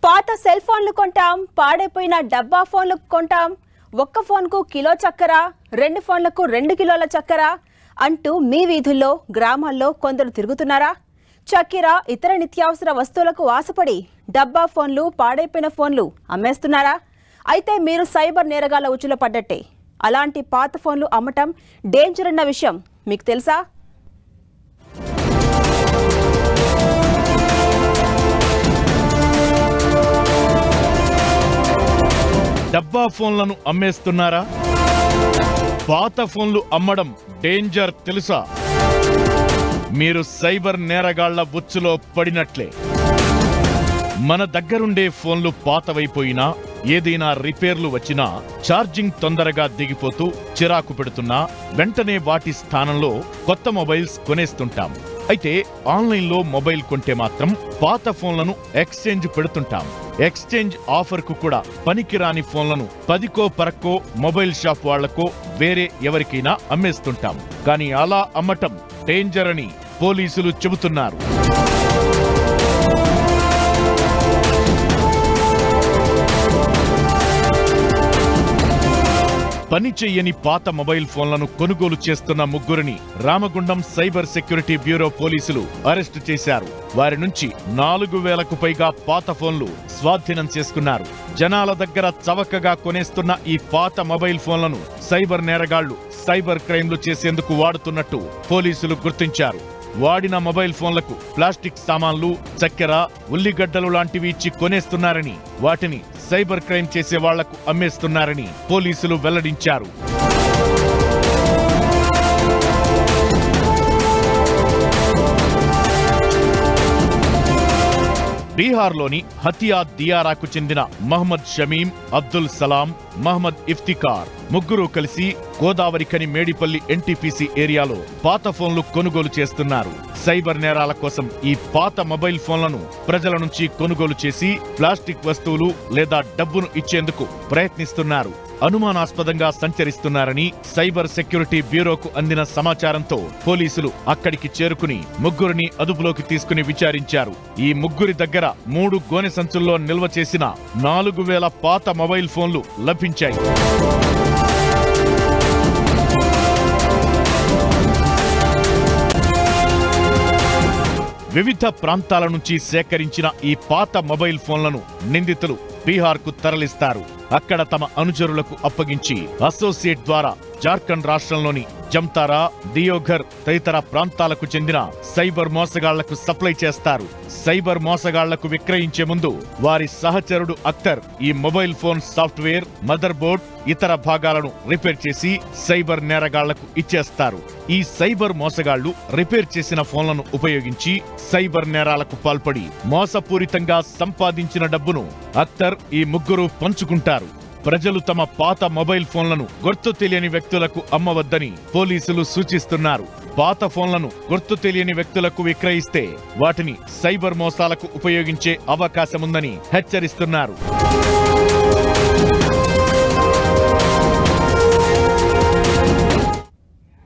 పాత సెల్ ఫోన్లు కొంటాం, పాడైపోయిన డబ్బా ఫోన్లు కొంటాం, ఒక్క ఫోన్కు కిలో చక్కెర, 2 ఫోన్లకు 2 కిలోల చక్కెర అంటూ మీ వీధుల్లో గ్రామాల్లో కొందరు తిరుగుతున్నారా? చక్కెర ఇతర నిత్యావసర వస్తువులకు ఆశపడి డబ్బా ఫోన్లు, పాడైపోయిన ఫోన్లు అమ్మేస్తున్నారా? అయితే మీరు సైబర్ నేరగాళ్ల ఉచ్చులో పడ్డట్టే. అలాంటి పాత ఫోన్లు అమ్మటం డేంజర్ అన్న విషయం మీకు తెలుసా? డబ్బా ఫోన్లను అమ్మేస్తున్నారా? పాత ఫోన్లు అమ్మడం డేంజర్ తెలుసా? మీరు సైబర్ నేరగాళ్ల ఉచ్చులో పడినట్లే. మన దగ్గరుండే ఫోన్లు పాతవైపోయినా, ఏదైనా రిపేర్లు వచ్చినా, ఛార్జింగ్ తొందరగా దిగిపోతూ చిరాకు పెడుతున్నా వెంటనే వాటి స్థానంలో కొత్త మొబైల్స్ కొనేస్తుంటాం. అయితే ఆన్లైన్లో మొబైల్ కొంటే మాత్రం పాత ఫోన్లను ఎక్స్చేంజ్ పెడుతుంటాం. ఎక్స్చేంజ్ ఆఫర్కు కూడా పనికిరాని ఫోన్లను 10కో 12కో మొబైల్ షాప్ వాళ్లకో వేరే ఎవరికైనా అమ్మేస్తుంటాం. కానీ అలా అమ్మటం డేంజర్ అని పోలీసులు చెబుతున్నారు. పని చెయ్యని పాత మొబైల్ ఫోన్లను కొనుగోలు చేస్తున్న ముగ్గురిని రామగుండం సైబర్ సెక్యూరిటీ బ్యూరో పోలీసులు అరెస్టు చేశారు. వారి నుంచి 4000కు పైగా పాత ఫోన్లు స్వాధీనం చేసుకున్నారు. జనాల దగ్గర చవకగా కొనేస్తున్న ఈ పాత మొబైల్ ఫోన్లను సైబర్ నేరగాళ్లు సైబర్ క్రైమ్లు చేసేందుకు వాడుతున్నట్టు పోలీసులు గుర్తించారు. వాడిన మొబైల్ ఫోన్లకు ప్లాస్టిక్ సామాన్లు, చక్కెర, ఉల్లిగడ్డలు లాంటివి ఇచ్చి కొనేస్తున్నారని, వాటిని సైబర్ క్రైమ్ చేసే వాళ్లకు అమ్మేస్తున్నారని పోలీసులు వెల్లడించారు. బీహార్లోని హతియా దియారాకు చెందిన మహమ్మద్ షమీం, అబ్దుల్ సలాం, మహమ్మద్ ఇఫ్తికార్ ముగ్గురు కలిసి గోదావరిఖని మేడిపల్లి ఎన్టీపీసీ ఏరియాలో పాత ఫోన్లు కొనుగోలు చేస్తున్నారు. సైబర్ నేరాల కోసం ఈ పాత మొబైల్ ఫోన్లను ప్రజల నుంచి కొనుగోలు చేసి ప్లాస్టిక్ వస్తువులు లేదా డబ్బును ఇచ్చేందుకు ప్రయత్నిస్తున్నారు. అనుమానాస్పదంగా సంచరిస్తున్నారని సైబర్ సెక్యూరిటీ బ్యూరోకు అందిన సమాచారంతో పోలీసులు అక్కడికి చేరుకుని ముగ్గురిని అదుపులోకి తీసుకుని విచారించారు. ఈ ముగ్గురి దగ్గర 3 గోనె సంచుల్లో నిల్వ చేసిన 4000 పాత మొబైల్ ఫోన్లు లభించాయి. వివిధ ప్రాంతాల నుంచి సేకరించిన ఈ పాత మొబైల్ ఫోన్లను నిందితులు బీహార్కు తరలిస్తారు. అక్కడ తమ అనుచరులకు అప్పగించి అసోసియేట్ ద్వారా జార్ఖండ్ రాష్ట్రంలోని జమ్తారా, దియోఘర్ తదితర ప్రాంతాలకు చెందిన సైబర్ మోసగాళ్లకు సప్లై చేస్తారు. సైబర్ మోసగాళ్లకు విక్రయించే ముందు వారి సహచరుడు అఖ్తర్ ఈ mobile phone software, mother board, ఇతర భాగాలను రిపేర్ చేసి సైబర్ నేరగాళ్లకు ఇచ్చేస్తారు. ఈ సైబర్ మోసగాళ్లు రిపేర్ చేసిన ఫోన్లను ఉపయోగించి సైబర్ నేరాలకు పాల్పడి మోసపూరితంగా సంపాదించిన డబ్బును అఖ్తర్, ఈ ముగ్గురు పంచుకుంటారు. ప్రజలు తమ పాత మొబైల్ ఫోన్లను గుర్తు తెలియని వ్యక్తులకు అమ్మవద్దని పోలీసులు సూచిస్తున్నారు. పాత ఫోన్లను గుర్తు తెలియని వ్యక్తులకు విక్రయిస్తే వాటిని సైబర్ మోసాలకు ఉపయోగించే అవకాశముందని హెచ్చరిస్తున్నారు.